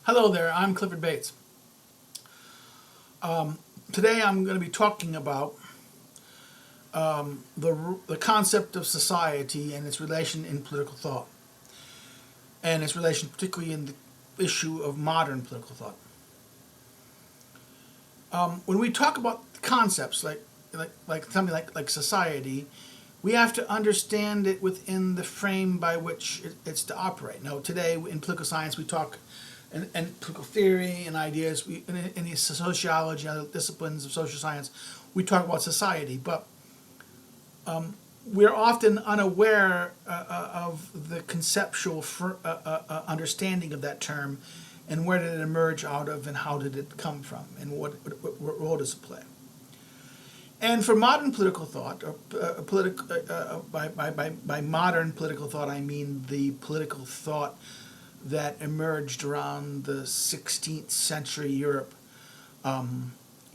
Hello there, I'm Clifford Bates. Today I'm going to be talking about the concept of society and its relation in political thought, and its relation particularly in the issue of modern political thought. When we talk about concepts like something like society, we have to understand it within the frame by which it's to operate. Now, today in political science, we talk and political theory and ideas. In the sociology and other disciplines of social science, we talk about society, but we're often unaware of the conceptual understanding of that term, and where did it emerge out of, and how did it come from, and what role does it play. And for modern political thought, or by modern political thought, I mean the political thought that emerged around the 16th century Europe,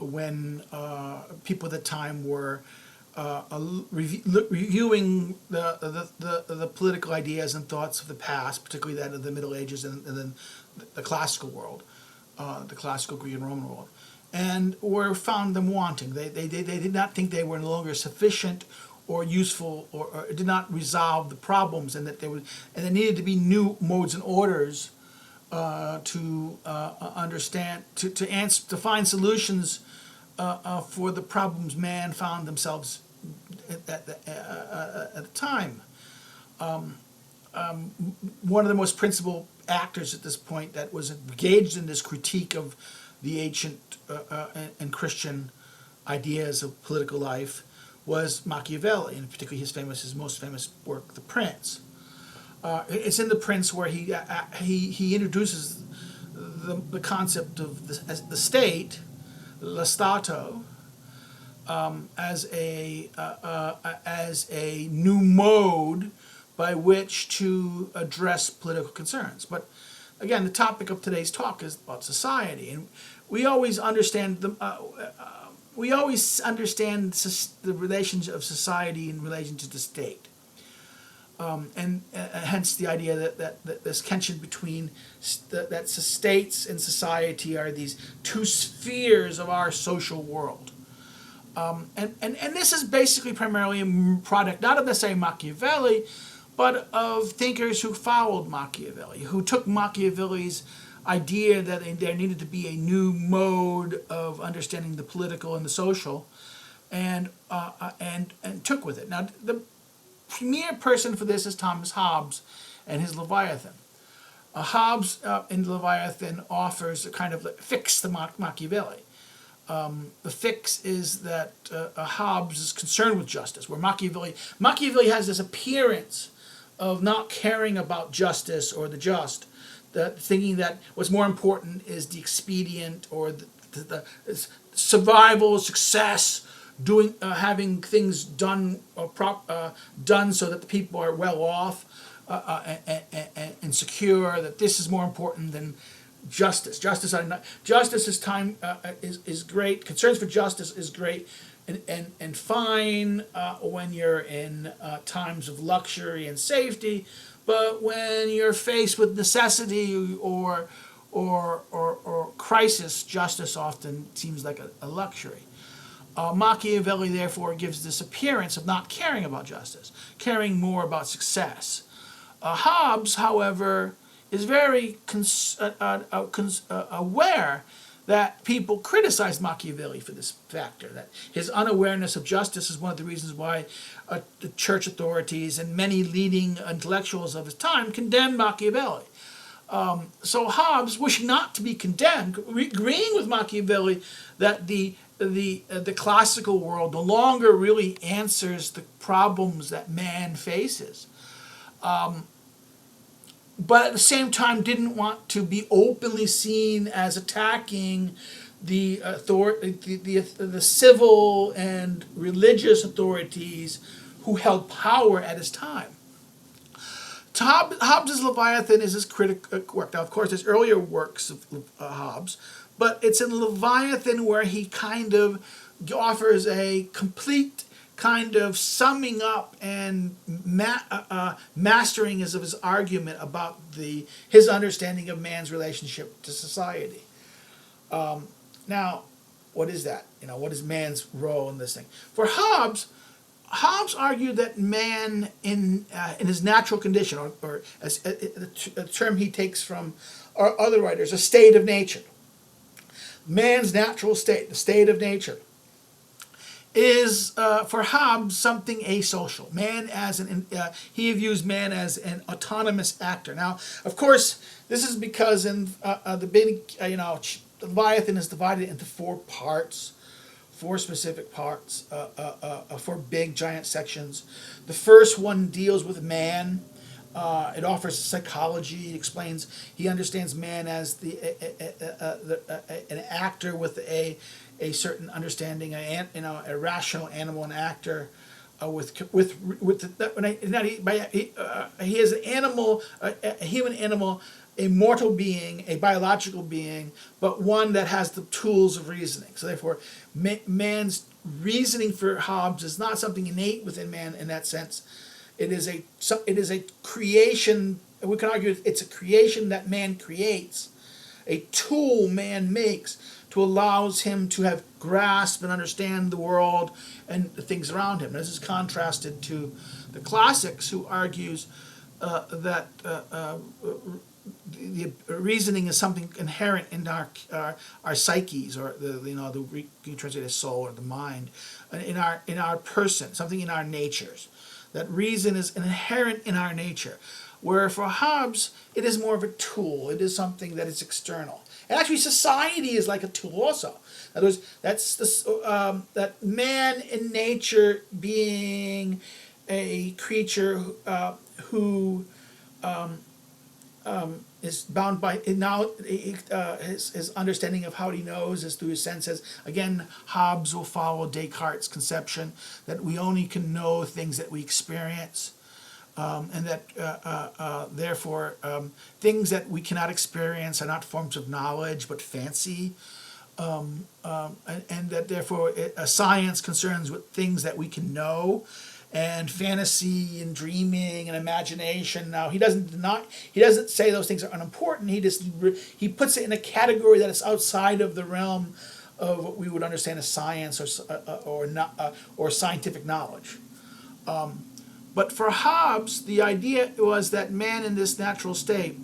when people at the time were reviewing the political ideas and thoughts of the past, particularly that of the Middle Ages and then the classical world, the classical Greek and Roman world, and found them wanting. They did not think they were no longer sufficient or useful, or did not resolve the problems, and that there needed to be new modes and orders to understand, to answer, to find solutions for the problems man found themselves at the time. One of the most principal actors at this point that was engaged in this critique of the ancient and Christian ideas of political life was Machiavelli, and particularly his most famous work, The Prince. It's in The Prince where he introduces the concept of the state, lo Stato, as a new mode by which to address political concerns. But again, the topic of today's talk is about society, and we always understand the relations of society in relation to the state, and hence the idea that this tension between that states and society are these two spheres of our social world. And this is basically primarily a product not of necessarily Machiavelli, but of thinkers who followed Machiavelli, who took Machiavelli's idea that there needed to be a new mode of understanding the political and the social, and took with it. Now, the premier person for this is Thomas Hobbes and his Leviathan. Hobbes in Leviathan offers a kind of fix to Machiavelli. The fix is that Hobbes is concerned with justice, where Machiavelli has this appearance of not caring about justice or the just, thinking that what's more important is the expedient, or the survival, success, having things done done so that the people are well off and secure. That this is more important than justice. Justice is great. Concerns for justice is great and fine when you're in times of luxury and safety, but when you're faced with necessity or crisis, justice often seems like a luxury. Machiavelli therefore gives this appearance of not caring about justice, caring more about success. Hobbes, however, is very aware that people criticize Machiavelli for this factor, that his unawareness of justice is one of the reasons why the church authorities and many leading intellectuals of his time condemned Machiavelli. So Hobbes, wishing not to be condemned, agreeing with Machiavelli that the classical world no longer really answers the problems that man faces, but at the same time didn't want to be openly seen as attacking the civil and religious authorities who held power at his time. Hobbes' Leviathan is his critical work. Now, of course, there's earlier works of Hobbes, but it's in Leviathan where he kind of offers a complete kind of summing up and mastering his argument about his understanding of man's relationship to society. Now, what is that? What is man's role in this thing? For Hobbes argued that man in his natural condition, or as a term he takes from other writers, a state of nature. Man's natural state, the state of nature, is for Hobbes something asocial. Man he views man as an autonomous actor. Now, of course, this is because in the big Leviathan is divided into four specific parts, four big giant sections. The first one deals with man. It offers psychology. It explains he understands man as an actor with a certain understanding, a rational animal, an actor he is an animal, a human animal, a mortal being, a biological being, but one that has the tools of reasoning. So therefore, man's reasoning for Hobbes is not something innate within man in that sense. It is a creation. We can argue it's a creation that man creates, a tool man makes to allows him to have grasp and understand the world and the things around him. This is contrasted to the classics, who argues that the reasoning is something inherent in our psyches, or you translate as soul or the mind, in our person, something in our natures. That reason is inherent in our nature, where for Hobbes it is more of a tool. It is something that is external. And actually, society is like a tool also. In other words, that man in nature being a creature who is bound by now his understanding of how he knows is through his senses. Again, Hobbes will follow Descartes' conception that we only can know things that we experience, and that therefore things that we cannot experience are not forms of knowledge but fancy, and that therefore science concerns with things that we can know. And fantasy and dreaming and imagination. Now he doesn't say those things are unimportant. He puts it in a category that is outside of the realm of what we would understand as science or scientific knowledge. But for Hobbes, the idea was that man in this natural state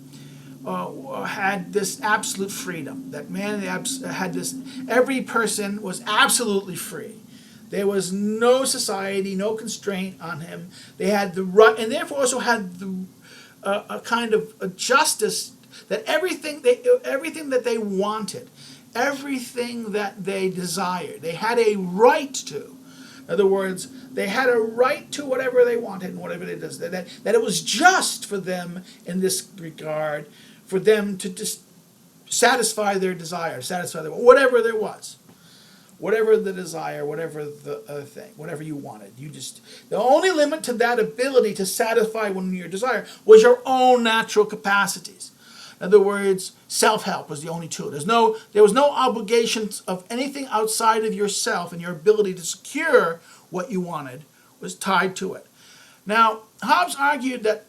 had this absolute freedom. That man had this. Every person was absolutely free. There was no society, no constraint on him. They had the right, and therefore also had a kind of a justice that everything that they wanted, everything that they desired, they had a right to. In other words, they had a right to whatever they wanted and whatever they did. That it was just for them in this regard, for them to just satisfy their desire, whatever there was. Whatever the desire, whatever the other thing, whatever you wanted. The only limit to that ability to satisfy one of your desire was your own natural capacities. In other words, self-help was the only tool. There was no obligation of anything outside of yourself, and your ability to secure what you wanted was tied to it. Now, Hobbes argued that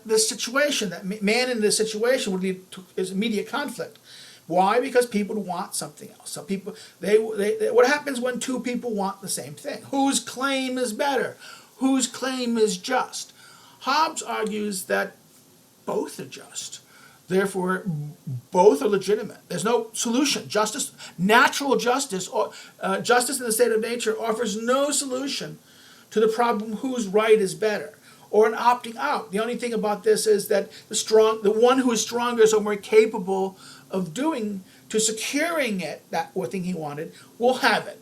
this situation, that man in this situation would lead to immediate conflict. Why? Because people want something else. So people, what happens when two people want the same thing? Whose claim is better? Whose claim is just? Hobbes argues that both are just. Therefore, both are legitimate. There's no solution. Justice, natural justice, or justice in the state of nature offers no solution to the problem whose right is better, or an opting out. The only thing about this is that the one who is stronger, so more capable of securing that thing he wanted, will have it.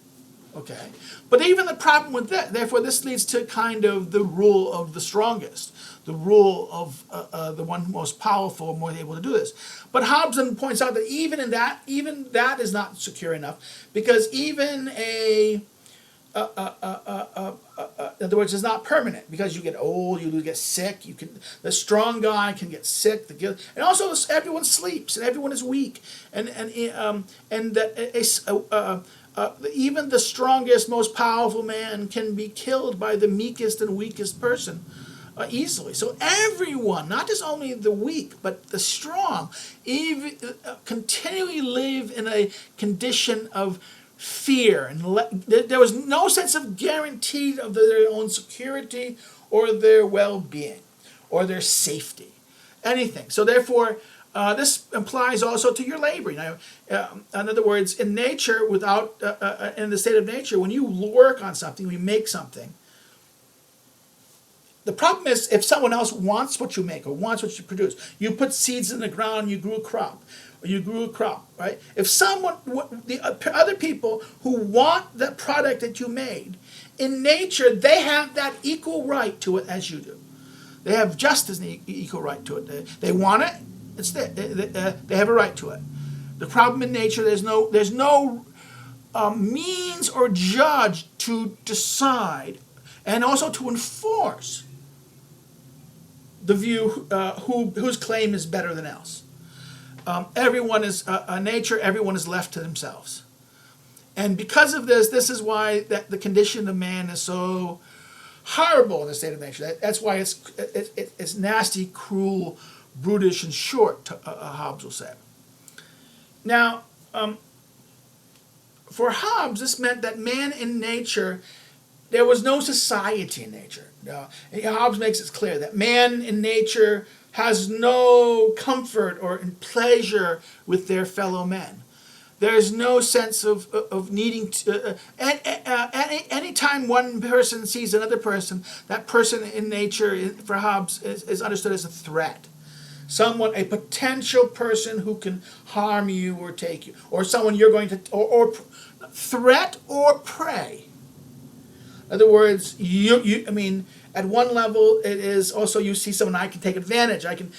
Okay, but even the problem with that, therefore, this leads to kind of the rule of the strongest, the rule of the one most powerful, more able to do this. But Hobbes then points out that even that is not secure enough, because even in other words, it's not permanent, because you get old, you get sick. The strong guy can get sick. And also, everyone sleeps and everyone is weak, and that even the strongest, most powerful man can be killed by the meekest and weakest person easily. So everyone, not just only the weak, but the strong, even continually live in a condition of fear. And there was no sense of guarantee of their own security or their well-being or their safety, anything. So therefore, this applies also to your labor. In other words, in nature, in the state of nature, when you work on something, when you make something, the problem is if someone else wants what you make or wants what you produce. You put seeds in the ground, you grew a crop, right? If the other people who want the product that you made, in nature, they have that equal right to it as you do. They have just as an equal right to it. They want it. They have a right to it. The problem in nature, there's no means or judge to decide and also to enforce the view whose claim is better than else. Everyone is nature. Everyone is left to themselves, and because of this is why the condition of man is so horrible in the state of nature. That's why it's nasty, cruel, brutish, and short. Hobbes will say. Now, for Hobbes, this meant that man in nature, there was no society in nature. Hobbes makes it clear that man in nature has no comfort or pleasure with their fellow men. There's no sense of needing to. Anytime one person sees another person, that person in nature, for Hobbes, is understood as a threat. A potential person who can harm you or take you, or someone you're going to, or threat or prey. In other words, at one level, it is also you see someone I can take advantage. I can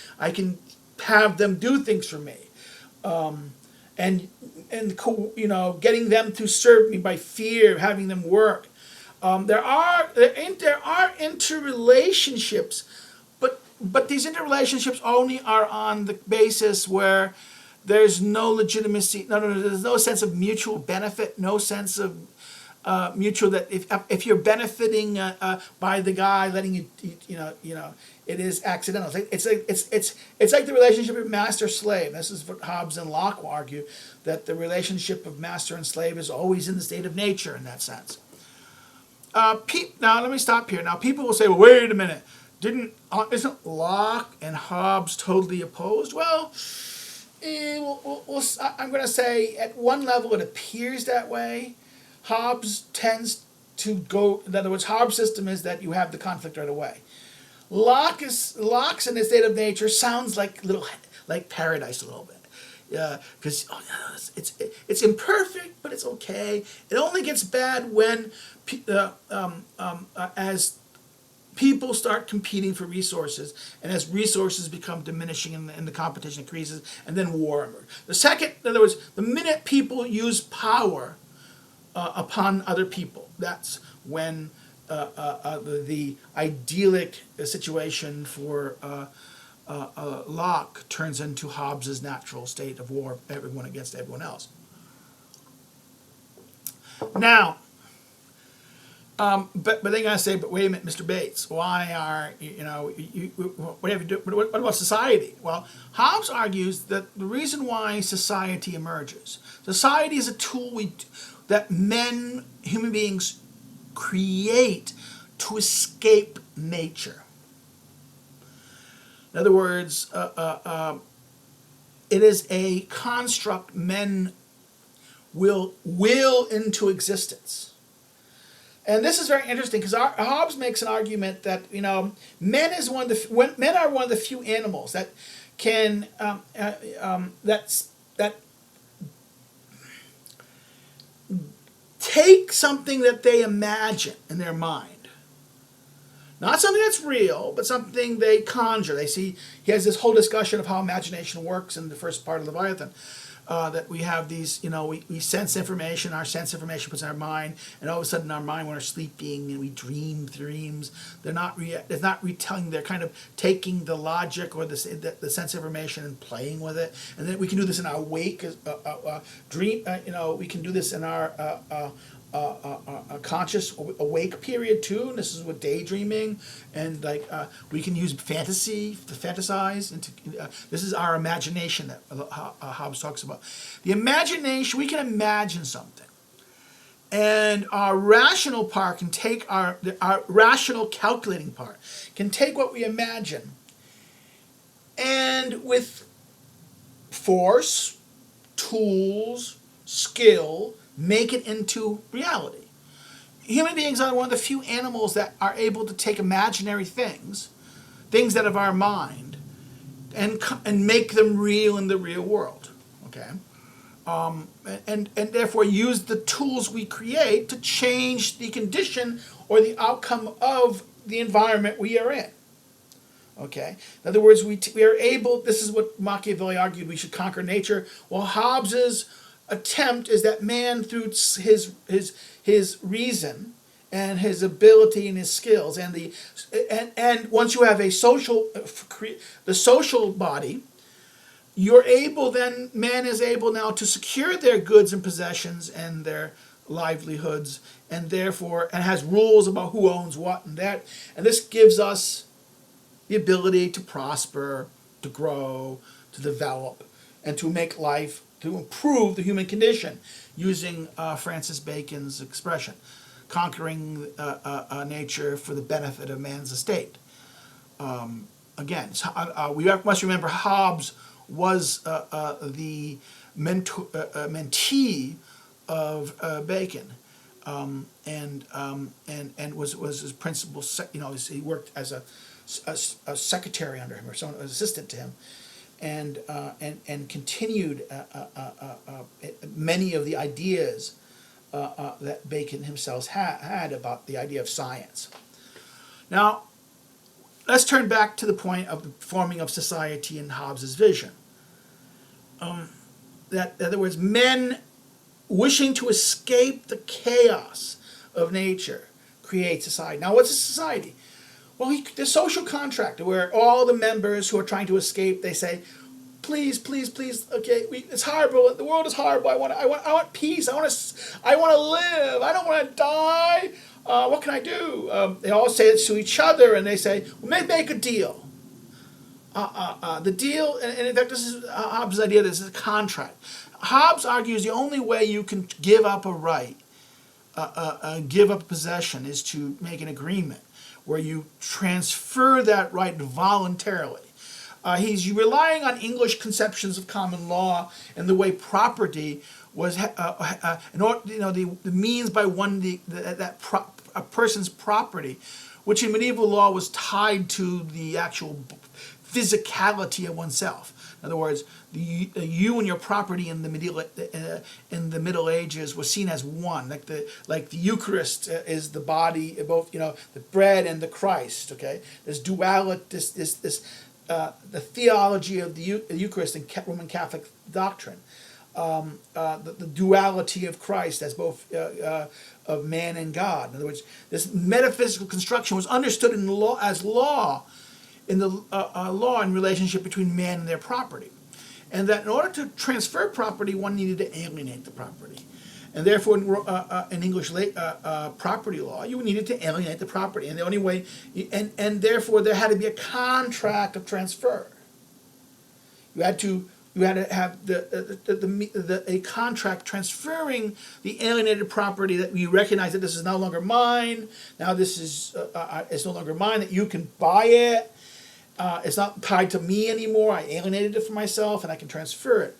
have them do things for me, and getting them to serve me by fear, having them work. There are interrelationships, but these interrelationships only are on the basis where there's no legitimacy. There's no sense of mutual benefit, no sense of mutual, that if you're benefiting by the guy letting you, it is accidental. It's like the relationship of master slave. This is what Hobbes and Locke will argue, that the relationship of master and slave is always in the state of nature in that sense. Now let me stop here. Now people will say, well, wait a minute, isn't Locke and Hobbes totally opposed? Well, I'm going to say at one level it appears that way. Hobbes tends to go, in other words, Hobbes' system is that you have the conflict right away. Locke's in the state of nature sounds like paradise a little bit, because it's imperfect, but it's okay. It only gets bad when as people start competing for resources, and as resources become diminishing and the competition increases, and then war emerges. The second, in other words, the minute people use power upon other people, that's when the idyllic situation for Locke turns into Hobbes' natural state of war, everyone against everyone else. Now, but they're going to say, but wait a minute, Mr. Bates, why are, what about society? Well, Hobbes argues that the reason why society emerges, society is a tool that human beings, create to escape nature. In other words, it is a construct men will into existence. And this is very interesting because Hobbes makes an argument that men are one of the few animals that can that take something that they imagine in their mind, not something that's real, but something they conjure. They see. He has this whole discussion of how imagination works in the first part of Leviathan. that we have these, we sense information, our sense information puts in our mind, and all of a sudden our mind, when we're sleeping and we dream dreams, they're not retelling, they're kind of taking the logic or the sense information and playing with it. And then we can do this in our wake, dream, we can do this in our conscious awake period too, and this is what daydreaming, and we can use fantasy to fantasize into. This is our imagination that Hobbes talks about. The imagination, we can imagine something, and our rational part can take our rational calculating part can take what we imagine, and with force, tools, skill, make it into reality. Human beings are one of the few animals that are able to take imaginary things out of our mind, and make them real in the real world. Okay, and therefore use the tools we create to change the condition or the outcome of the environment we are in. Okay. In other words, we are able. This is what Machiavelli argued: we should conquer nature. Well, Hobbes's attempt is that man, through his reason and his ability and his skills, and once you have the social body, man is able now to secure their goods and possessions and their livelihoods, and has rules about who owns what and that, and this gives us the ability to prosper, to grow, to develop, and to make life, to improve the human condition, using Francis Bacon's expression, conquering nature for the benefit of man's estate. Again, we must remember Hobbes was the mentee of Bacon, and was his principal. He worked as a secretary under him, or someone, an assistant to him. And continued many of the ideas that Bacon himself had about the idea of science. Now, let's turn back to the point of the forming of society in Hobbes's vision. That, in other words, men wishing to escape the chaos of nature create society. Now, what's a society? Well, the social contract, where all the members who are trying to escape, they say, please, please, please. Okay, it's horrible. The world is horrible. I want peace. I want to live. I don't want to die. What can I do? They all say it to each other, and they say, well, make a deal. The deal, and in fact, this is Hobbes' idea. This is a contract. Hobbes argues the only way you can give up a right, give up possession, is to make an agreement where you transfer that right voluntarily. He's relying on English conceptions of common law and the way property was, the means by one a person's property, which in medieval law was tied to the actual physicality of oneself. In other words, you and your property in the Middle Ages was seen as one, like the Eucharist is the body, both the bread and the Christ. Okay, this duality, the theology of the Eucharist in Roman Catholic doctrine, the duality of Christ as both of man and God. In other words, this metaphysical construction was understood in law as law. In the law in relationship between man and their property, and that in order to transfer property, one needed to alienate the property, and therefore in English property law, you needed to alienate the property, and the only way, and therefore there had to be a contract of transfer. You had to have a contract transferring the alienated property, that you recognize that this is no longer mine. Now this is it's no longer mine. That you can buy it. It's not tied to me anymore. I alienated it for myself, and I can transfer it.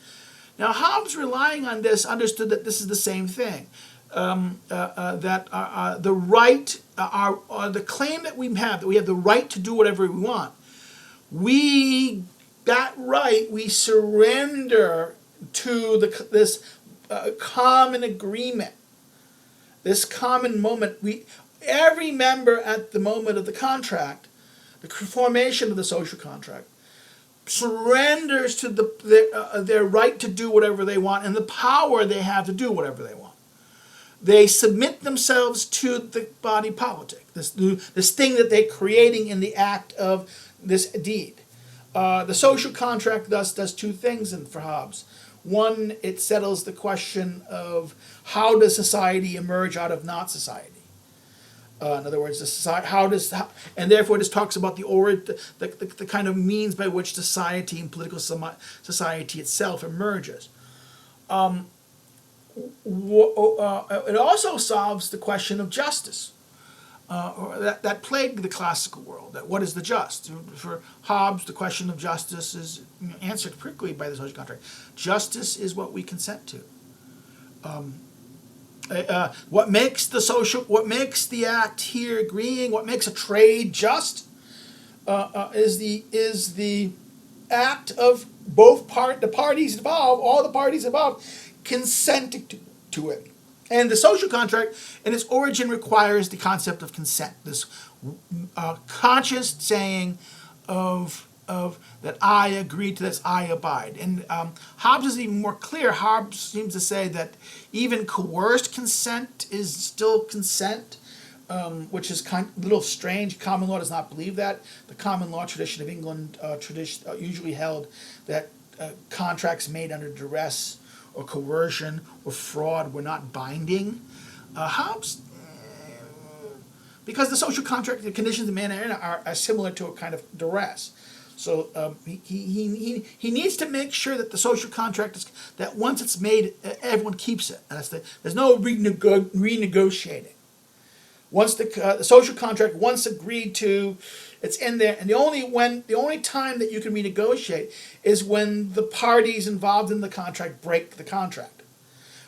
Now, Hobbes, relying on this, understood that this is the same thing. That the right, the claim that we have the right to do whatever we want. That right we surrender to this common agreement, this common moment. Every member at the moment of the contract, the formation of the social contract, surrenders to their right to do whatever they want and the power they have to do whatever they want. They submit themselves to the body politic, this thing that they're creating in the act of this deed. The social contract thus does two things for Hobbes. One, it settles the question of how does society emerge out of not society. In other words, the society, and therefore this talks about the kind of means by which society and political society itself emerges. It also solves the question of justice that plagued the classical world. That what is the just? For Hobbes, the question of justice is answered quickly by the social contract. Justice is what we consent to. What makes the act here agreeing, what makes a trade just, is the act of the parties involved, all the parties involved, consenting to it. And the social contract, in its origin, requires the concept of consent, this conscious saying of that I agree to this, I abide. And Hobbes is even more clear. Hobbes seems to say that even coerced consent is still consent, which is a little strange. Common law does not believe that. The common law tradition of England usually held that contracts made under duress or coercion or fraud were not binding. Hobbes, because the social contract, the conditions of man are similar to a kind of duress. So he needs to make sure that the social contract is, that once it's made, everyone keeps it. There's no renegotiating. Once the social contract, once agreed to, it's in there. And the only time that you can renegotiate is when the parties involved in the contract break the contract.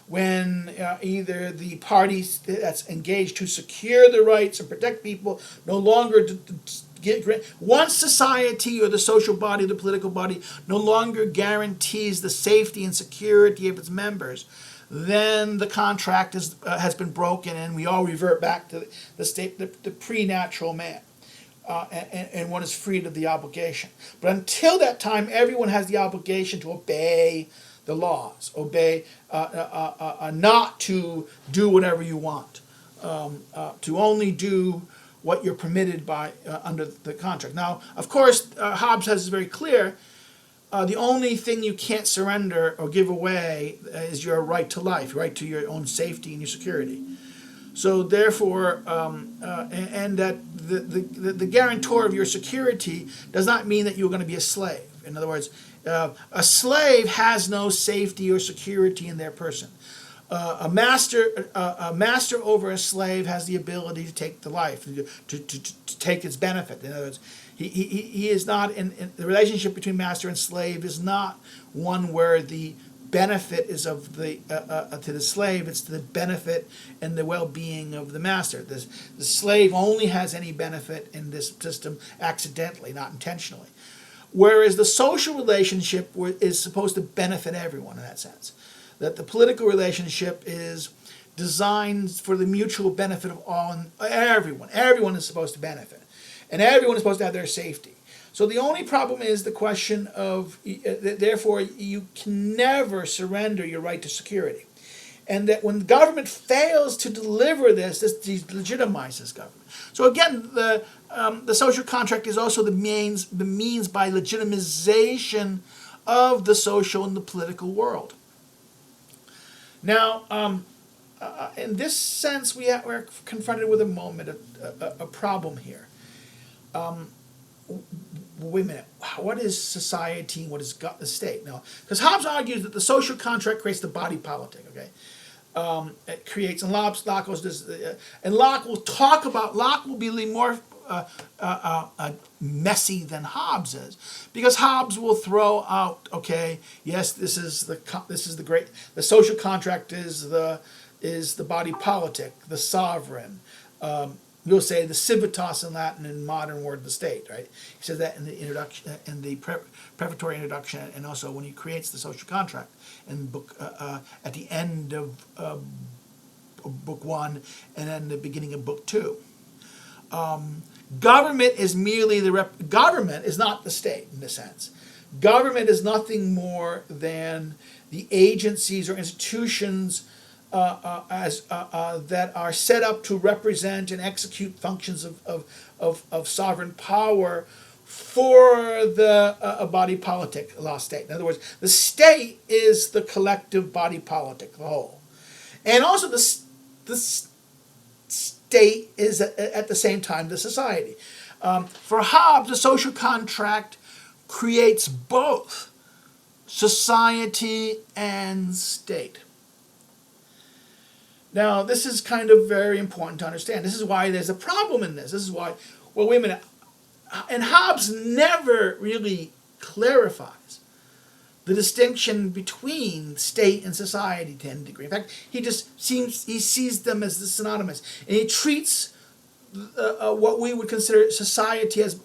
When either the parties that's engaged to secure the rights and protect people no longer once society or the social body, the political body, no longer guarantees the safety and security of its members, then the contract has been broken, and we all revert back to the state, the pre-natural man, and one is freed of the obligation. But until that time, everyone has the obligation to obey the laws, not to do whatever you want, to only do what you're permitted by under the contract. Now, of course, Hobbes has it very clear. The only thing you can't surrender or give away is your right to life, your right to your own safety and your security. So therefore, and that the guarantor of your security does not mean that you're going to be a slave. In other words, a slave has no safety or security in their person. A master over a slave has the ability to take the life, to take its benefit. In other words, he is not in the relationship between master and slave is not one where the benefit is of the to the slave. It's the benefit and the well-being of the master. The slave only has any benefit in this system accidentally, not intentionally. Whereas the social relationship is supposed to benefit everyone in that sense. That the political relationship is designed for the mutual benefit of all and everyone. Everyone is supposed to benefit. And everyone is supposed to have their safety. So the only problem is the question of, therefore, you can never surrender your right to security. And that when the government fails to deliver this delegitimizes government. So again, the social contract is also the means by legitimization of the social and the political world. Now, in this sense, we're confronted with a problem here. Wait a minute. What is society? What is the state? Now, because Hobbes argues that the social contract creates the body politic. Okay, it creates, and Locke goes this, and Locke will be more messy than Hobbes is, because Hobbes will throw out, okay, yes, this is the social contract is the body politic, the sovereign. We'll say the civitas in Latin, in modern word, the state, right? He says that in the introduction, in the prefatory introduction, and also when he creates the social contract in book at the end of book 1 and then the beginning of book 2. Government is merely government is not the state in this sense. Government is nothing more than the agencies or institutions that are set up to represent and execute functions of sovereign power for the body politic, law state. In other words, the state is the collective body politic, the whole. And also the state is at the same time the society. For Hobbes, the social contract creates both society and state. Now, this is kind of very important to understand. This is why there's a problem in this. This is why, well, wait a minute. And Hobbes never really clarifies the distinction between state and society to any degree. In fact, he sees them as synonymous. And he treats what we would consider society as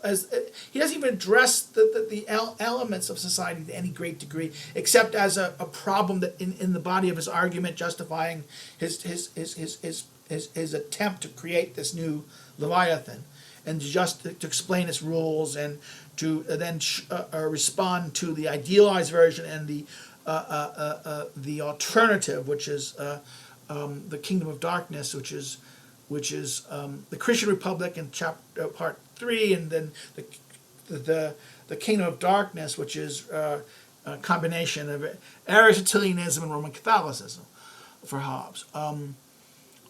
he doesn't even address the elements of society to any great degree, except as a problem that in the body of his argument justifying his attempt to create this new Leviathan, and just to explain its rules and to then respond to the idealized version and the alternative, which is the kingdom of darkness, which is the Christian Republic in part 3, and then the kingdom of darkness, which is a combination of Aristotelianism and Roman Catholicism for Hobbes.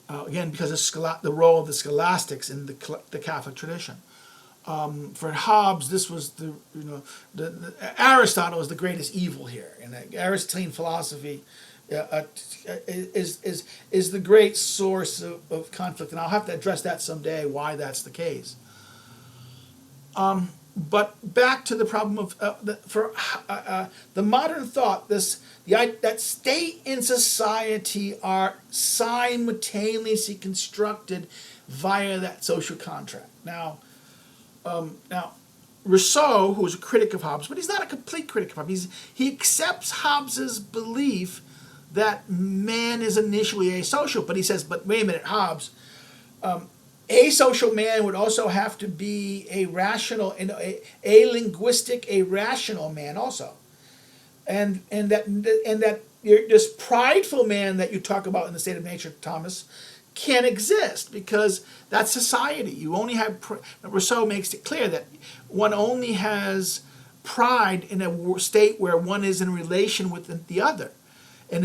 Again, because of the role of the scholastics in the Catholic tradition. For Hobbes, this was the Aristotle is the greatest evil here, and Aristotelian philosophy is the great source of conflict, and I'll have to address that someday, why that's the case. But back to the problem of the modern thought, that state and society are simultaneously constructed via that social contract. Now, Rousseau, who is a critic of Hobbes, but he's not a complete critic of Hobbes. He accepts Hobbes's belief that man is initially asocial, but he says, but wait a minute, Hobbes, asocial man would also have to be a rational, a linguistic, a rational man also, and that this prideful man that you talk about in The State of Nature, Thomas, can't exist because that's society. You only have Rousseau makes it clear that one only has pride in a state where one is in relation with the other, and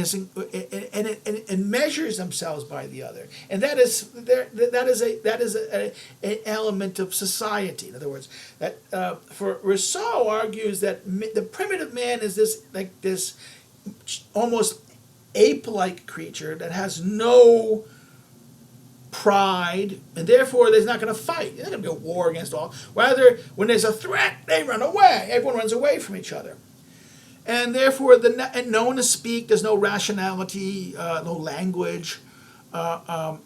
measures themselves by the other, and that is an element of society. In other words, that for Rousseau argues that the primitive man is this almost ape-like creature that has no pride, and therefore they're not going to fight. There's not going to be a war against all. Rather, when there's a threat, they run away. Everyone runs away from each other. And therefore, and no one to speak. There's no rationality, no language, and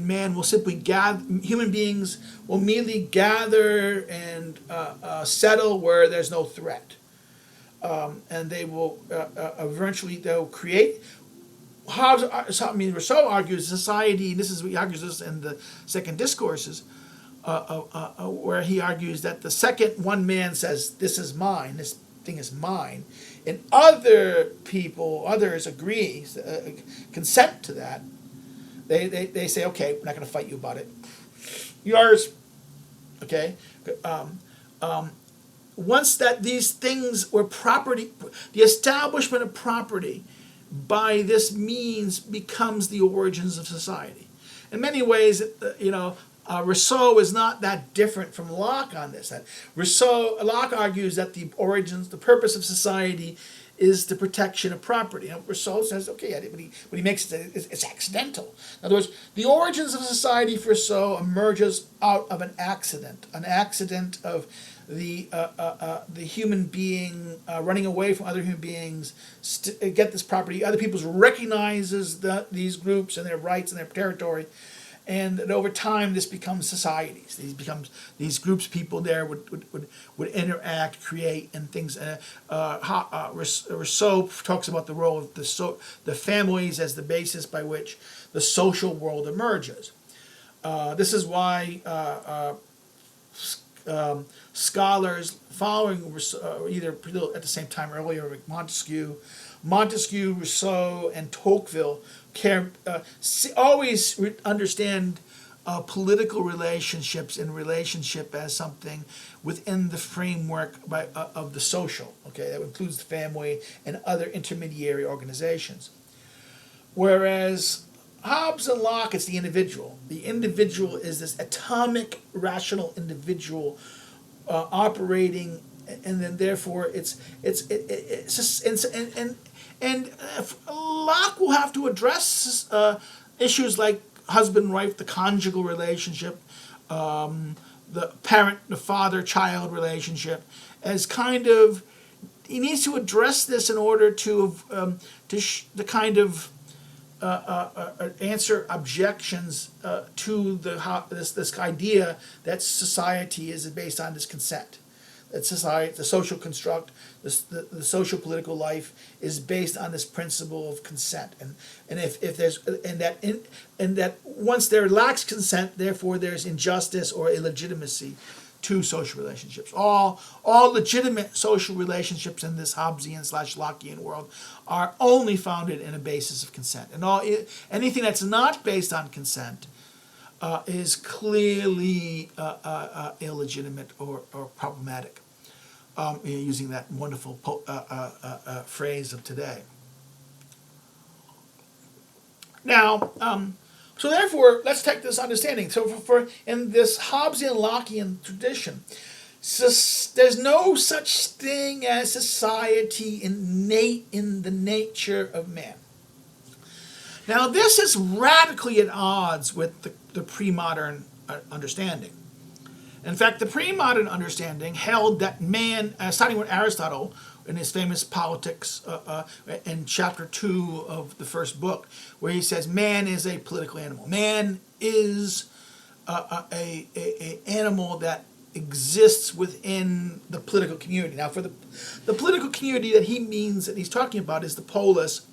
man will simply gather. Human beings will merely gather and settle where there's no threat, and they will eventually they'll create. Rousseau argues society. This is he argues this in the Second Discourses, where he argues that the second one man says, "This is mine. This thing is mine," and others agree, consent to that. They say, okay, we're not going to fight you about it. Yours, okay. Once that these things were property, the establishment of property by this means becomes the origins of society. In many ways, Rousseau is not that different from Locke on this. Locke argues that the purpose of society is the protection of property. And Rousseau says, okay, but he makes it's accidental. In other words, the origins of society for Rousseau emerges out of an accident of the human being running away from other human beings, get this property. Other people recognizes these groups and their rights and their territory. And that over time, this becomes societies. These groups, people there would interact, create, and things. Rousseau talks about the role of the families as the basis by which the social world emerges. This is why scholars following either at the same time earlier, like Montesquieu, Rousseau, and Tocqueville always understand political relationships and relationship as something within the framework of the social. Okay, that includes the family and other intermediary organizations. Whereas Hobbes and Locke, it's the individual. The individual is this atomic, rational individual operating, and then therefore it's just, and Locke will have to address issues like husband wife, the conjugal relationship, the father-child relationship, as kind of, he needs to address this in order to kind of answer objections to this idea that society is based on this consent. That society, the social construct, the social political life is based on this principle of consent, and if there's and that once there lacks consent, therefore there's injustice or illegitimacy to social relationships. All legitimate social relationships in this Hobbesian / Lockean world are only founded in a basis of consent, and anything that's not based on consent is clearly illegitimate or problematic, using that wonderful phrase of today. Now, so therefore, let's take this understanding. So for in this Hobbesian Lockean tradition, there's no such thing as society innate in the nature of man. Now, this is radically at odds with the pre-modern understanding. In fact, the pre-modern understanding held that man, starting with Aristotle in his famous Politics in chapter 2 of the first book, where he says man is a political animal. Man is a animal that exists within the political community. Now, for the political community that he's talking about is the polis,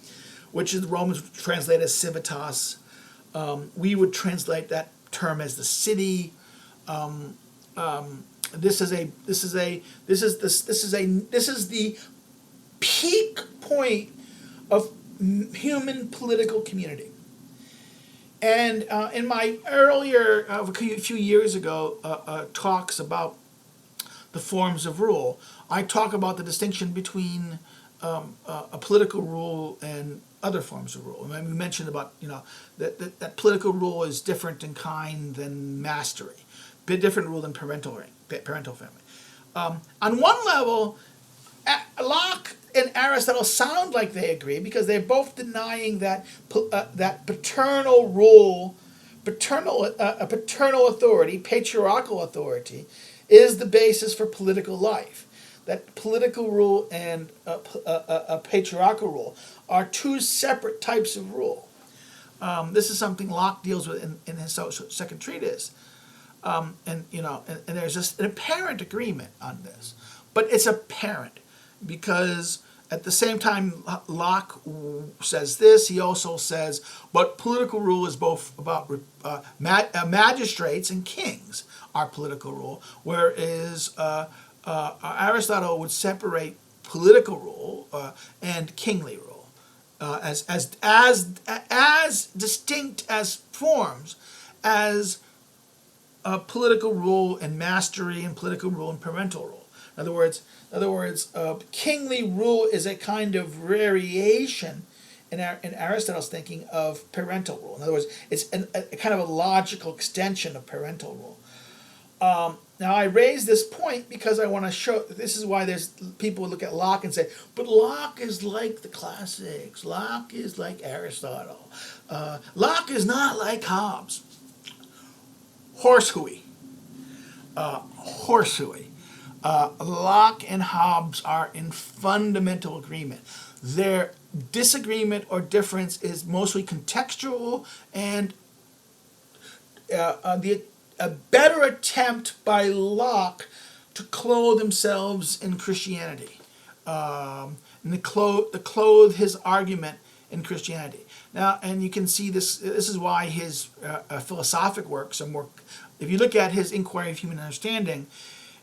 which is the Romans would translate as civitas. We would translate that term as the city. This is the peak point of human political community. And in my earlier, a few years ago, talks about the forms of rule, I talk about the distinction between a political rule and other forms of rule. I mean, we mentioned about that political rule is different in kind than mastery, a different rule than parental family. On one level, Locke and Aristotle sound like they agree because they're both denying that that paternal rule, paternal authority, patriarchal authority, is the basis for political life. That political rule and a patriarchal rule are two separate types of rule. This is something Locke deals with in his second treatise, and there's just an apparent agreement on this, but it's apparent because at the same time Locke says this, he also says, but political rule is both about magistrates and kings are political rule, whereas Aristotle would separate political rule and kingly rule as distinct as forms as political rule and mastery and political rule and parental rule. In other words, kingly rule is a kind of variation in Aristotle's thinking of parental rule. In other words, it's a kind of a logical extension of parental rule. Now, I raise this point because I want to show, this is why there's people who look at Locke and say, but Locke is like the classics. Locke is like Aristotle. Locke is not like Hobbes. Horsehooey. Locke and Hobbes are in fundamental agreement. Their disagreement or difference is mostly contextual and a better attempt by Locke to clothe themselves in Christianity, and to clothe his argument in Christianity. Now, and you can see this. This is why his philosophic works are more. If you look at his Inquiry of Human Understanding,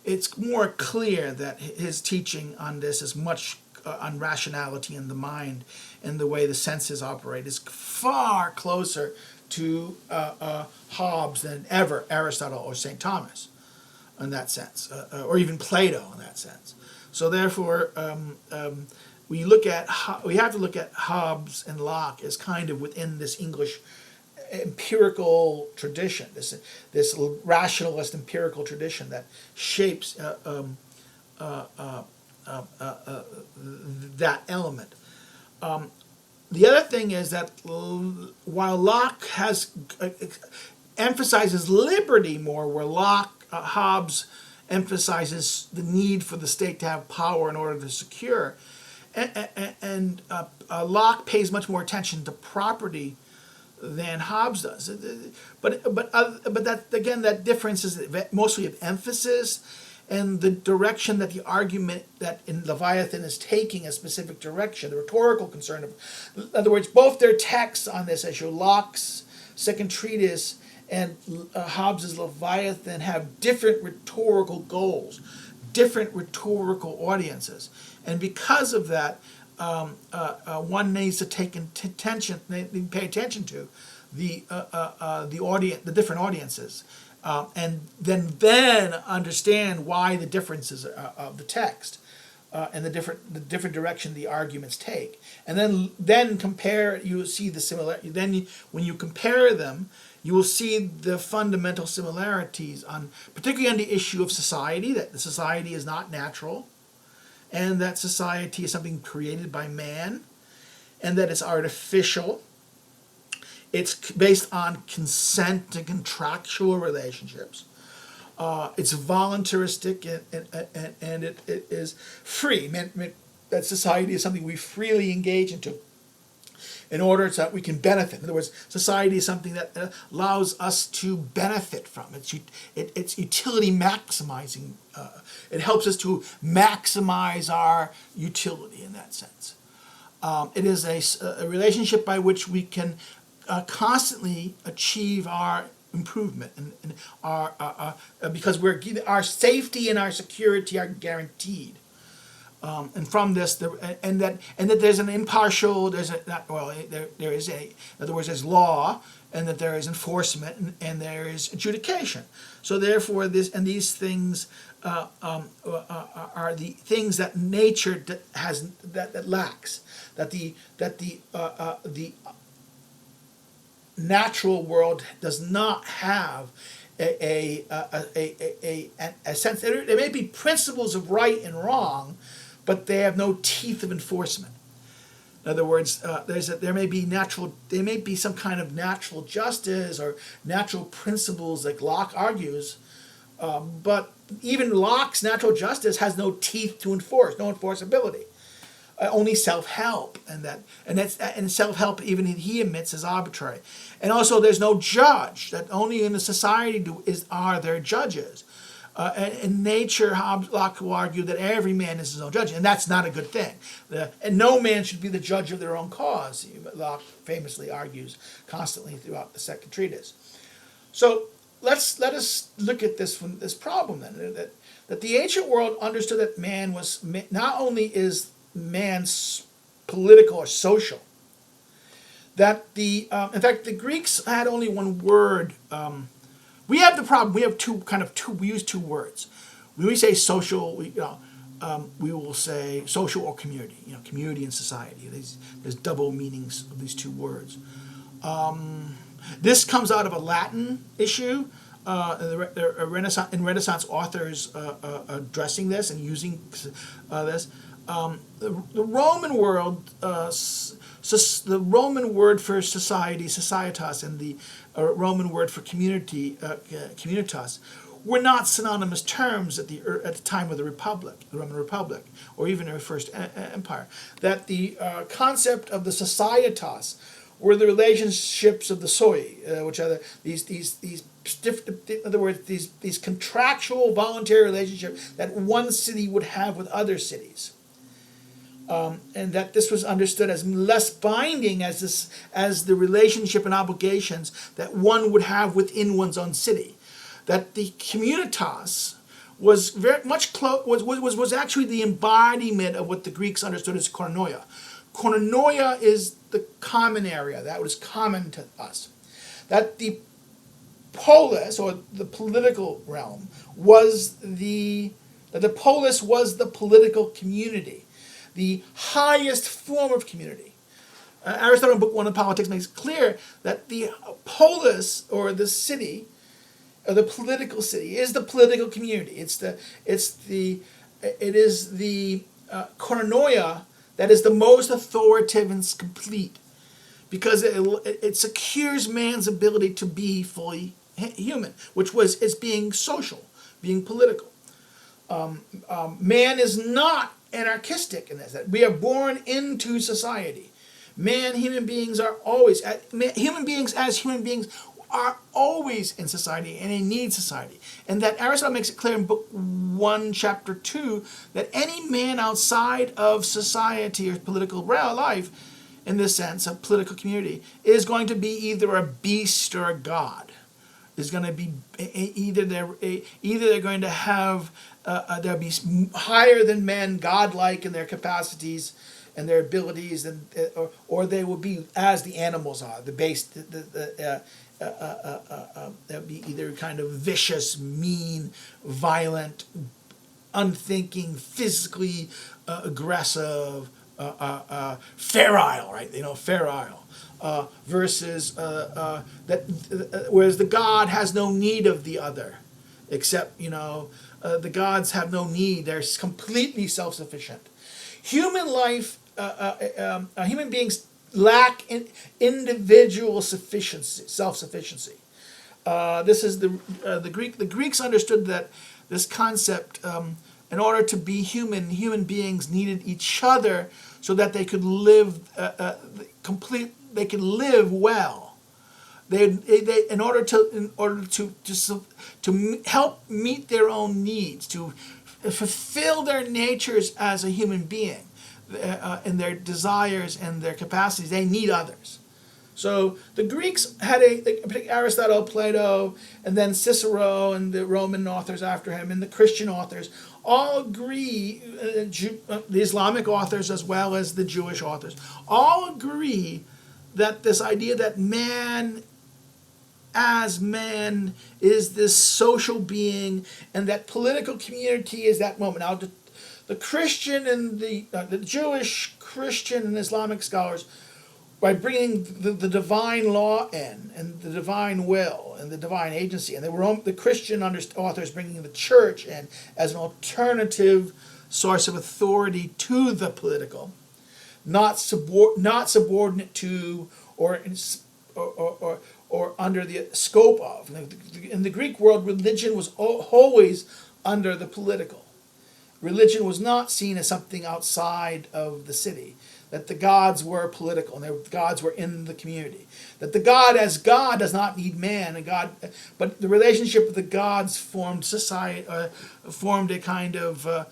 it's more clear that his teaching on this is much on rationality in the mind and the way the senses operate is far closer to Hobbes than ever Aristotle or St. Thomas in that sense, or even Plato in that sense. So therefore, we have to look at Hobbes and Locke as kind of within this English empirical tradition, this rationalist empirical tradition that shapes that element. The other thing is that while Locke emphasizes liberty more, where Hobbes emphasizes the need for the state to have power in order to secure, and Locke pays much more attention to property than Hobbes does. But that again, that difference is mostly of emphasis and the direction that the argument that in Leviathan is taking a specific direction, the rhetorical concern of, in other words, both their texts on this issue, Locke's second treatise and Hobbes's Leviathan, have different rhetorical goals, different rhetorical audiences, and because of that, one needs to pay attention to the audience, the different audiences, and then understand why the differences of the text and the different direction the arguments take, and then compare. You will see the similarity. Then when you compare them, you will see the fundamental similarities particularly on the issue of society. That the society is not natural, and that society is something created by man, and that it's artificial. It's based on consent and contractual relationships. It's voluntaristic, and it is free. That society is something we freely engage into in order so that we can benefit. In other words, society is something that allows us to benefit from. It's utility maximizing. It helps us to maximize our utility in that sense. It is a relationship by which we can constantly achieve our improvement, and our because our safety and our security are guaranteed. And from this, and that there's an impartial, there is in other words, there's law, and that there is enforcement, and there is adjudication. So therefore, these things are the things that nature that lacks, that the natural world does not have a sense. There may be principles of right and wrong, but they have no teeth of enforcement. In other words, there may be some kind of natural justice or natural principles like Locke argues, but even Locke's natural justice has no teeth to enforce, no enforceability. Only self-help, and self-help even he admits is arbitrary. And also, there's no judge. That only in a society are there judges. In nature, Locke will argue that every man is his own judge, and that's not a good thing. And no man should be the judge of their own cause. Locke famously argues constantly throughout the second treatise. So let us look at this problem then. That the ancient world understood that man was not only is man's political or social. That in fact, the Greeks had only one word. We have the problem. We have we use two words. When we say social, we will say social or community. Community and society. There's double meanings of these two words. This comes out of a Latin issue. Renaissance authors addressing this and using this. The Roman world, the Roman word for society, societas, and the Roman word for community, communitas, were not synonymous terms at the time of the Roman Republic, or even in the First Empire. That the concept of the societas were the relationships of the soi, which are these in other words, these contractual, voluntary relationships that one city would have with other cities. And that this was understood as less binding as the relationship and obligations that one would have within one's own city. That the communitas was very much was actually the embodiment of what the Greeks understood as koinonia. Koinonia is the common area, that was common to us. That the polis, or the political realm, that the polis was the political community, the highest form of community. Aristotle in Book 1 of Politics makes it clear that the polis, or the city, or the political city, is the political community. It is the koinonia that is the most authoritative and complete, because it secures man's ability to be fully human, which is being social, being political. Man is not anarchistic in this, that we are born into society. Human beings are always in society, and they need society. And that Aristotle makes it clear in Book 1, Chapter 2, that any man outside of society or political life, in this sense, a political community, is going to be either a beast or a god. Is going to be either they're going to have they'll be higher than men, godlike in their capacities and their abilities, or they will be as the animals are, the base. They'll be either kind of vicious, mean, violent, unthinking, physically aggressive, ferile, right? Ferile. Versus whereas the god has no need of the other, except the gods have no need; they're completely self-sufficient. Human life, human beings lack individual self-sufficiency. This is the Greek. The Greeks understood that this concept. In order to be human beings needed each other so that they could live They could live well. In order to help meet their own needs, to fulfill their natures as a human being, and their desires and their capacities, they need others. So the Greeks had Aristotle, Plato, and then Cicero, and the Roman authors after him, and the Christian authors all agree, the Islamic authors as well as the Jewish authors, all agree that this idea that man as man is this social being, and that political community is that moment. Now, the Christian and the Jewish, Christian, and Islamic scholars, by bringing the divine law in, and the divine will, and the divine agency, and the Christian authors bringing the church in as an alternative source of authority to the political, not subordinate to or under the scope of. In the Greek world, religion was always under the political. Religion was not seen as something outside of the city. That the gods were political, and the gods were in the community. That the God as God does not need man, but the relationship of the gods formed society, formed a kind of a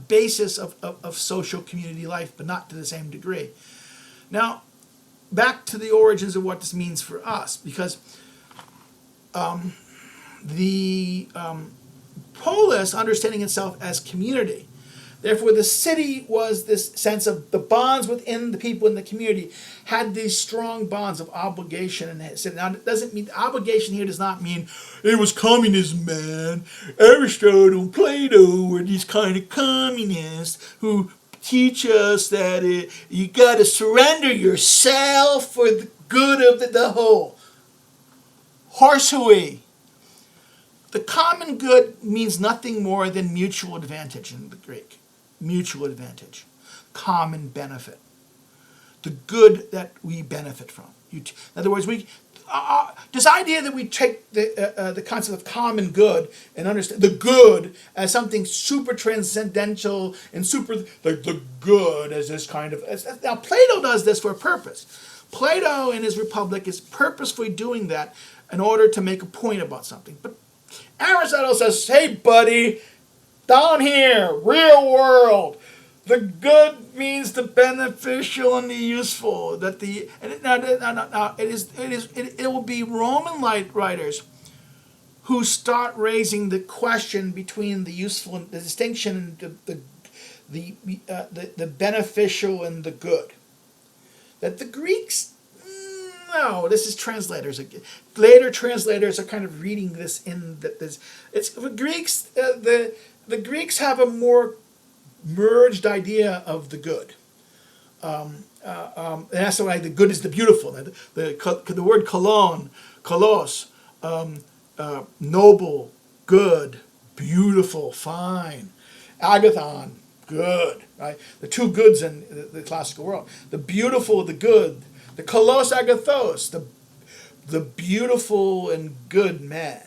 basis of social community life, but not to the same degree. Now, back to the origins of what this means for us, because the polis, understanding itself as community, therefore the city was this sense of the bonds within the people in the community, had these strong bonds of obligation. And now, it doesn't mean obligation here does not mean it was communism, man. Aristotle and Plato were these kind of communists who teach us that you got to surrender yourself for the good of the whole. Horsehooey. The common good means nothing more than mutual advantage in the Greek. Mutual advantage. Common benefit. The good that we benefit from. In other words, this idea that we take the concept of common good and understand the good as something super transcendental and the good as this kind of. Now, Plato does this for a purpose. Plato in his Republic is purposefully doing that in order to make a point about something. But Aristotle says, hey, buddy, down here, real world, the good means the beneficial and the useful. It will be Roman writers who start raising the question between the useful and the distinction and the beneficial and the good. That the Greeks, no, this is translators. Later translators are kind of reading this in that this. It's for Greeks. The Greeks have a more merged idea of the good. And that's why the good is the beautiful. The word kalos, noble, good, beautiful, fine. Agathon, good, right? The two goods in the classical world. The beautiful, the good. The kalos agathos, the beautiful and good man.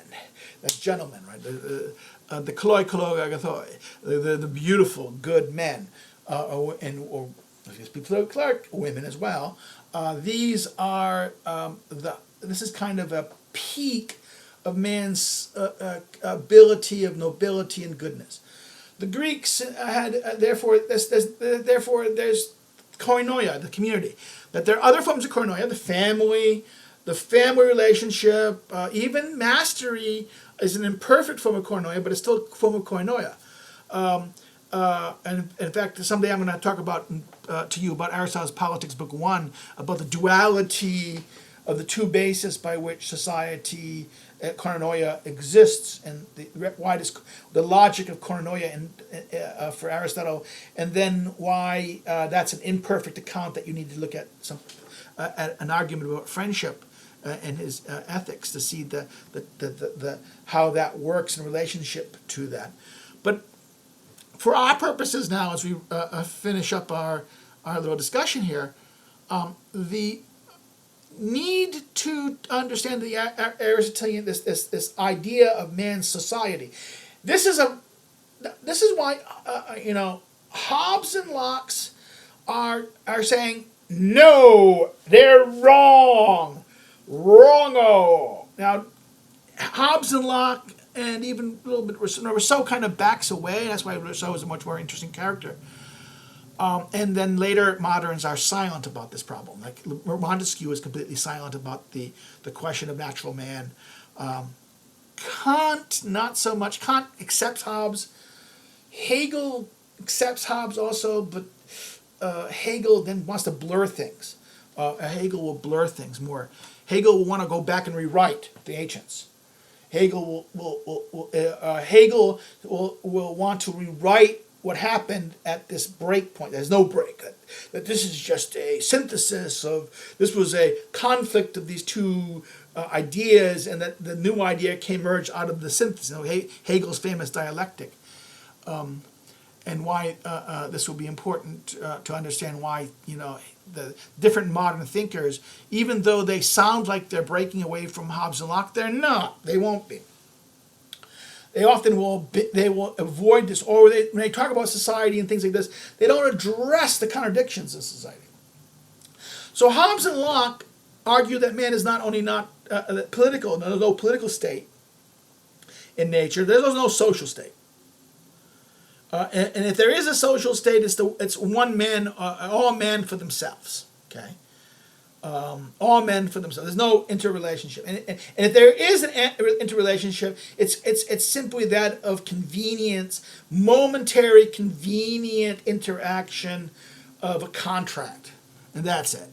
That's gentleman, right? The kaloi agathoi, the beautiful, good men. Or people Clark, women as well. These are this is kind of a peak of man's ability of nobility and goodness. The Greeks had therefore there's koinonia, the community. That there are other forms of koinonia, the family relationship, even mastery is an imperfect form of koinonia, but it's still a form of koinonia. And in fact, someday I'm going to talk about to you about Aristotle's Politics, Book 1, about the duality of the two bases by which society, koinonia, exists, and why the logic of koinonia for Aristotle, and then why that's an imperfect account that you need to look at an argument about friendship and his ethics to see the how that works in relationship to that. But for our purposes now, as we finish up our little discussion here, the need to understand the Aristotelian this idea of man's society. This is why Hobbes and Locke are saying no, they're wrong, wrongo. Now, Hobbes and Locke and even a little bit Rousseau kind of backs away. That's why Rousseau is a much more interesting character. And then later moderns are silent about this problem. Like Montesquieu is completely silent about the question of natural man. Kant, not so much. Kant accepts Hobbes. Hegel accepts Hobbes also, but Hegel then wants to blur things. Hegel will blur things more. Hegel will want to go back and rewrite the ancients. Hegel will want to rewrite what happened at this break point. There's no break. That this is just a synthesis of, this was a conflict of these two ideas, and that the new idea came merged out of the synthesis. Hegel's famous dialectic. And why this will be important to understand why, the different modern thinkers, even though they sound like they're breaking away from Hobbes and Locke, they're not. They won't be. They often will avoid this, or when they talk about society and things like this, they don't address the contradictions in society. So Hobbes and Locke argue that man is not only not political, there's no political state in nature, there's no social state. And if there is a social state, it's one man, all men for themselves. Okay, all men for themselves. There's no interrelationship, and if there is an interrelationship, it's simply that of convenience, momentary convenient interaction of a contract, and that's it.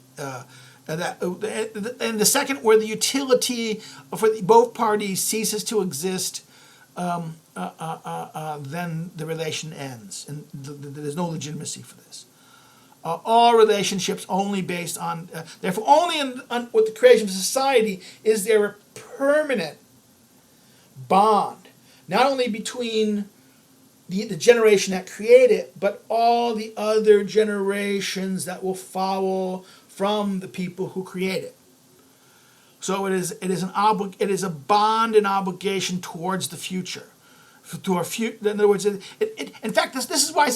And the second, where the utility for both parties ceases to exist, then the relation ends, and there's no legitimacy for this. All relationships only based on, therefore, only with the creation of society is there a permanent bond, not only between the generation that created it, but all the other generations that will follow from the people who create it. So it is a bond and obligation towards the future. To our future, in other words, in fact, this is why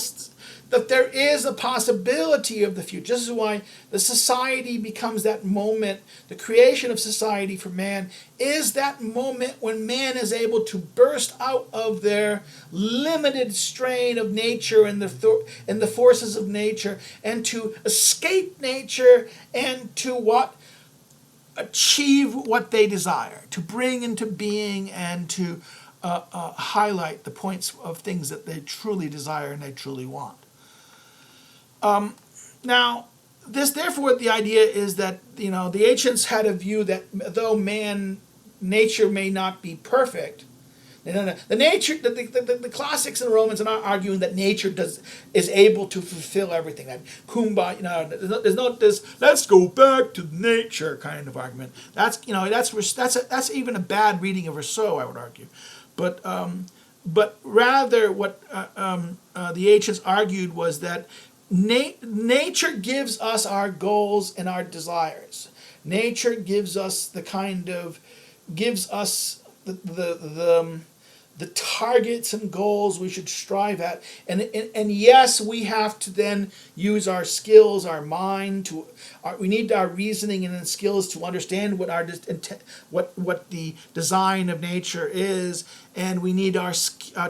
that there is a possibility of the future. This is why the society becomes that moment. The creation of society for man is that moment when man is able to burst out of their limited strain of nature and the forces of nature, and to escape nature and to what achieve what they desire, to bring into being and to highlight the points of things that they truly desire and they truly want. Now, therefore, the idea is that the ancients had a view that though nature may not be perfect, the nature, the classics and Romans are not arguing that nature is able to fulfill everything. That kumbaya, there's let's go back to nature kind of argument. That's even a bad reading of Rousseau, I would argue, but rather what the ancients argued was that nature gives us our goals and our desires. Nature gives us the targets and goals we should strive at, and yes, we have to then use our skills, our mind we need our reasoning and skills to understand what the design of nature is, and we need our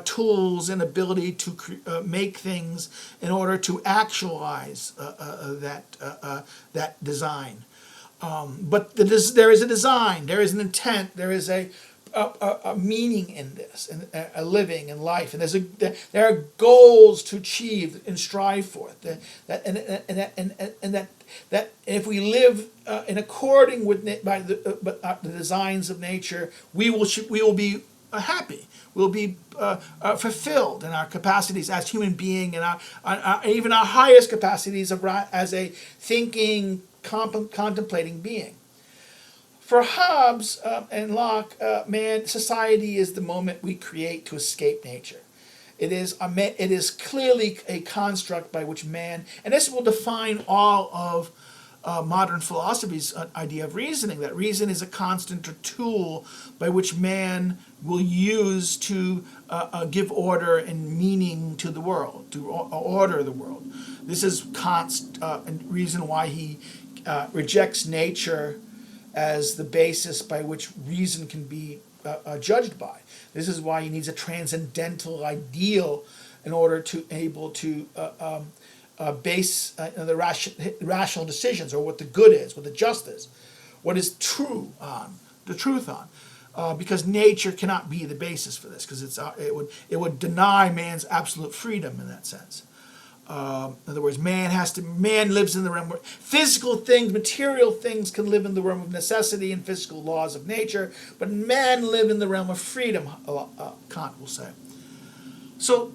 tools and ability to make things in order to actualize that design. But there is a design, there is an intent, there is a meaning in this, and a living in life, and there are goals to achieve and strive for. That if we live in according with the designs of nature, we will be happy. We'll be fulfilled in our capacities as human being, and even our highest capacities as a thinking, contemplating being. For Hobbes and Locke, society is the moment we create to escape nature. It is clearly a construct by which man, and this will define all of modern philosophy's idea of reasoning, that reason is a constant or tool by which man will use to give order and meaning to the world, to order the world. This is Kant's reason why he rejects nature as the basis by which reason can be judged by. This is why he needs a transcendental ideal in order to able to base the rational decisions, or what the good is, what the just is, what is true on, the truth on, because nature cannot be the basis for this, because it would deny man's absolute freedom in that sense. In other words, man lives in the realm where physical things, material things can live in the realm of necessity and physical laws of nature, but man live in the realm of freedom, Kant will say. So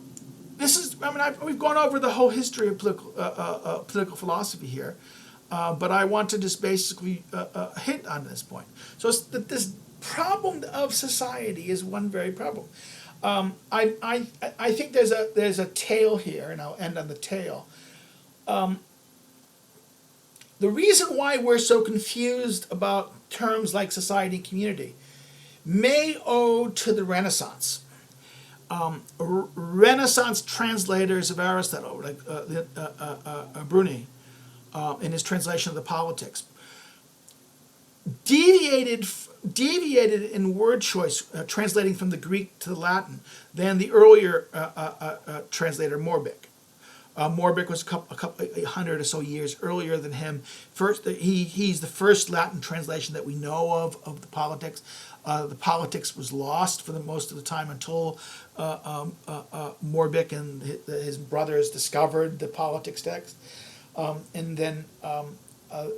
this is, we've gone over the whole history of political philosophy here, but I want to just basically hit on this point. So this problem of society is one very problem. I think there's a tale here, and I'll end on the tale. The reason why we're so confused about terms like society and community may owe to the Renaissance. Renaissance translators of Aristotle, like Bruni, in his translation of the Politics, deviated in word choice, translating from the Greek to the Latin, than the earlier translator Morbik. Morbik was a couple 100 or so years earlier than him. He's the first Latin translation that we know of the Politics. The Politics was lost for the most of the time until Morbik and his brothers discovered the Politics text, and then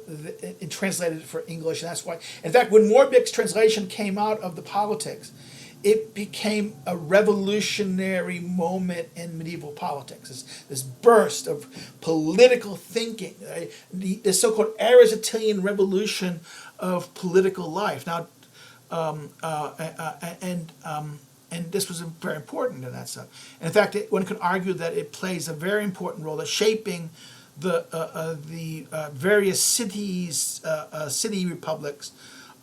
it translated it for English, and that's why. In fact, when Morbik's translation came out of the Politics, it became a revolutionary moment in medieval politics. This burst of political thinking, the so-called Aristotelian revolution of political life. Now, and this was very important in that stuff. In fact, one could argue that it plays a very important role in shaping the various cities, city republics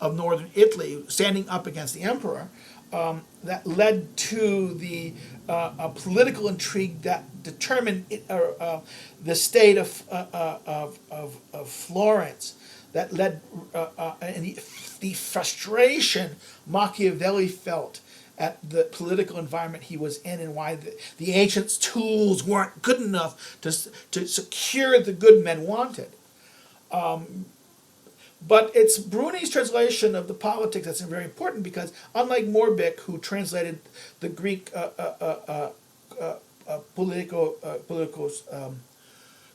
of northern Italy standing up against the emperor, that led to the political intrigue that determined the state of Florence, that led and the frustration Machiavelli felt at the political environment he was in, and why the ancients' tools weren't good enough to secure the good men wanted. But it's Bruni's translation of the politics that's very important because, unlike Morbik, who translated the Greek politicos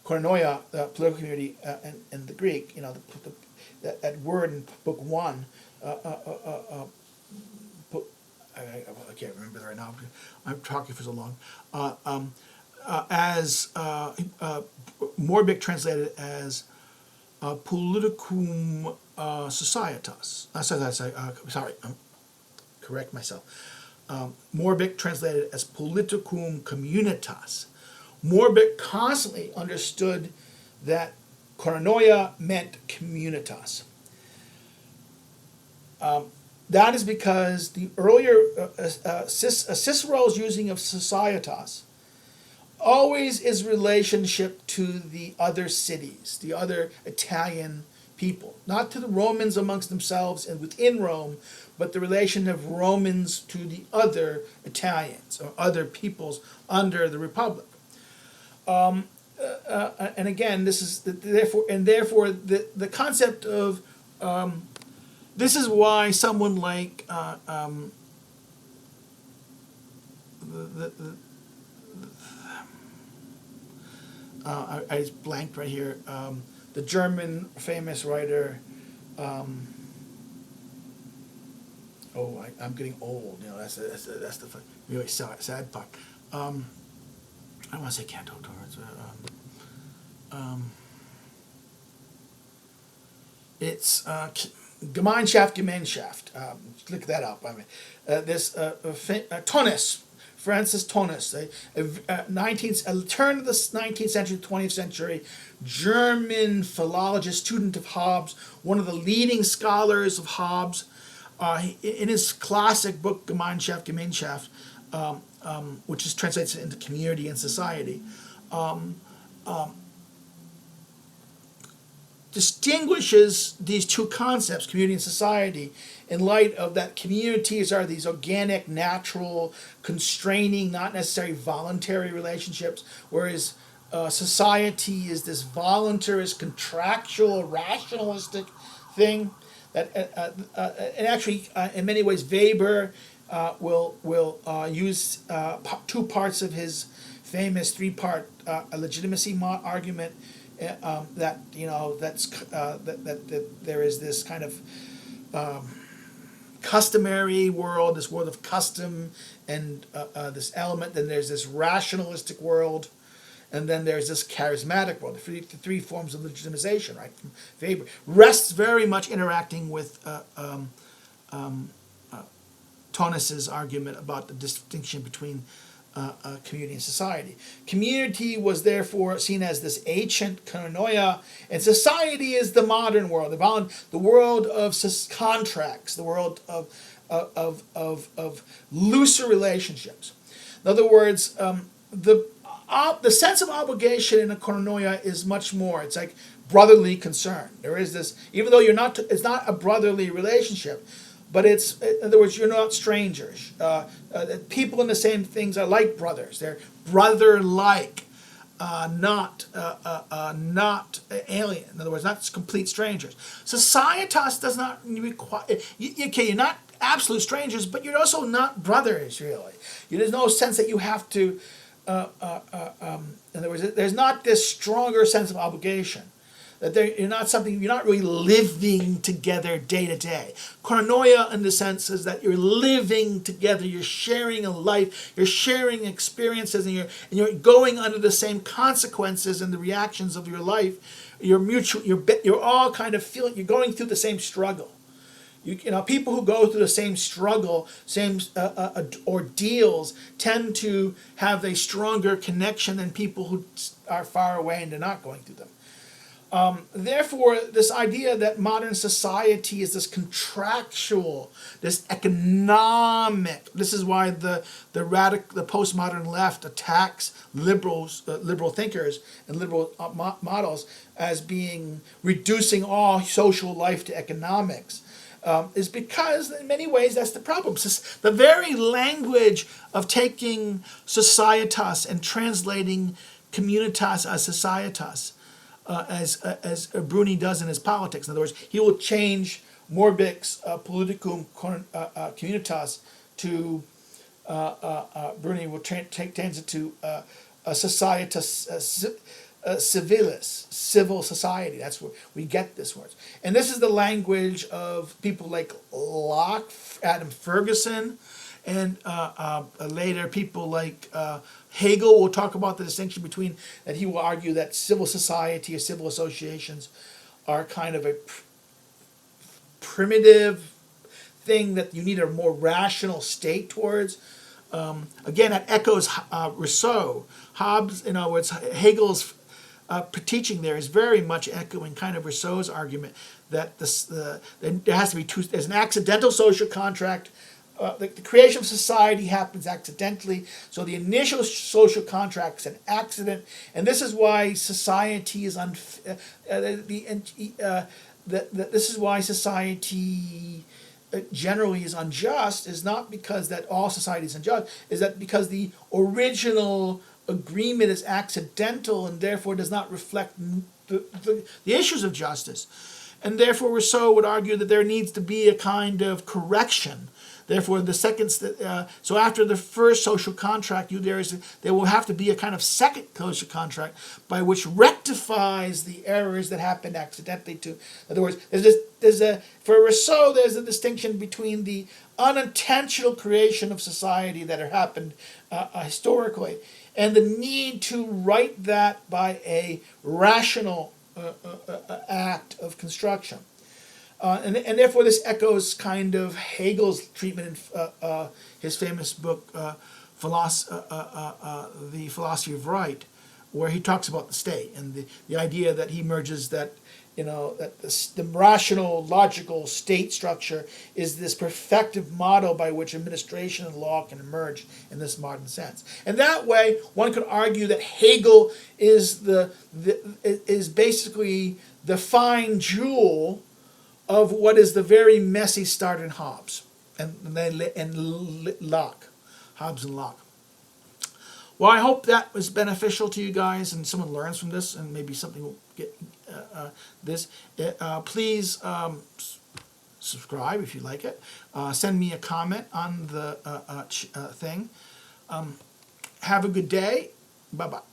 koinonia, political community, in the Greek, that word in Book 1, I can't remember that right now. I'm talking for so long. As Morbik translated as politicum societas. Sorry, correct myself. Morbik translated as politicum communitas. Morbik constantly understood that koinonia meant communitas. That is because the earlier Cicero's using of societas always is relationship to the other cities, the other Italian people, not to the Romans amongst themselves and within Rome, but the relation of Romans to the other Italians or other peoples under the Republic. And again, this is therefore the concept of this is why someone like I just blanked right here. The German famous writer. I'm getting old. That's the really sad part. I don't want to say Canto Torres. It's Gemeinschaft. Look that up. This Tonis. Francis Tonis, turn of the 19th century, 20th century, German philologist, student of Hobbes, one of the leading scholars of Hobbes. In his classic book, Gemeinschaft, which is translated into community and society, distinguishes these two concepts, community and society, in light of that communities are these organic, natural, constraining, not necessarily voluntary relationships, whereas society is this voluntarist, contractual, rationalistic thing that, and actually, in many ways, Weber will use two parts of his famous three-part legitimacy argument. That there is this kind of customary world, this world of custom, and this element. Then there's this rationalistic world, and then there's this charismatic world. The three forms of legitimization, right? From Weber rests very much interacting with Tonis's argument about the distinction between community and society. Community was therefore seen as this ancient koinonia, and society is the modern world, the world of contracts, the world of looser relationships. In other words, the sense of obligation in a koinonia is much more. It's like brotherly concern. There is this, even though it's not a brotherly relationship. But it's, in other words, you're not strangers. People in the same things are like brothers. They're brother-like, not alien. In other words, not complete strangers. Societas does not require. You're not absolute strangers, but you're also not brothers, really. There's no sense that you have to. In other words, there's not this stronger sense of obligation. That you're not really living together day to day. Koinonia, in the sense, is that you're living together, you're sharing a life, you're sharing experiences, and you're going under the same consequences and the reactions of your life. You're all kind of feeling, you're going through the same struggle. People who go through the same struggle, same ordeals, tend to have a stronger connection than people who are far away and they're not going through them. Therefore, this idea that modern society is this contractual, this economic. This is why the postmodern left attacks liberal thinkers and liberal models as being reducing all social life to economics. Is because in many ways that's the problem. The very language of taking societas and translating communitas as societas as Bruni does in his politics. In other words, he will change morbix politicum communitas to Bruni will change it to a societas civilis, civil society. That's where we get this word. And this is the language of people like Locke, Adam Ferguson, and later people like Hegel will talk about the distinction between, that he will argue that civil society or civil associations are kind of a primitive thing that you need a more rational state towards. Again, that echoes Rousseau. Hobbes, in other words, Hegel's teaching there is very much echoing kind of Rousseau's argument that there has to be there's an accidental social contract. The creation of society happens accidentally, so the initial social contract is an accident, and this is why society is this is why society generally is unjust, is not because that all society is unjust, is that because the original agreement is accidental and therefore does not reflect the issues of justice. And therefore Rousseau would argue that there needs to be a kind of correction. Therefore, the second, so after the first social contract, there will have to be a kind of second social contract by which rectifies the errors that happened accidentally. In other words, for Rousseau, there's a distinction between the unintentional creation of society that had happened historically, and the need to right that by a rational act of construction. And therefore this echoes kind of Hegel's treatment in his famous book, The Philosophy of Right, where he talks about the state and the idea that he merges that, that the rational, logical state structure is this perfective model by which administration and law can emerge in this modern sense. And that way, one could argue that Hegel is is basically the fine jewel of what is the very messy start in Hobbes and Locke, Hobbes and Locke. Well, I hope that was beneficial to you guys, and someone learns from this, and maybe something will get this. Please subscribe if you like it. Send me a comment on the thing. Have a good day. Bye-bye.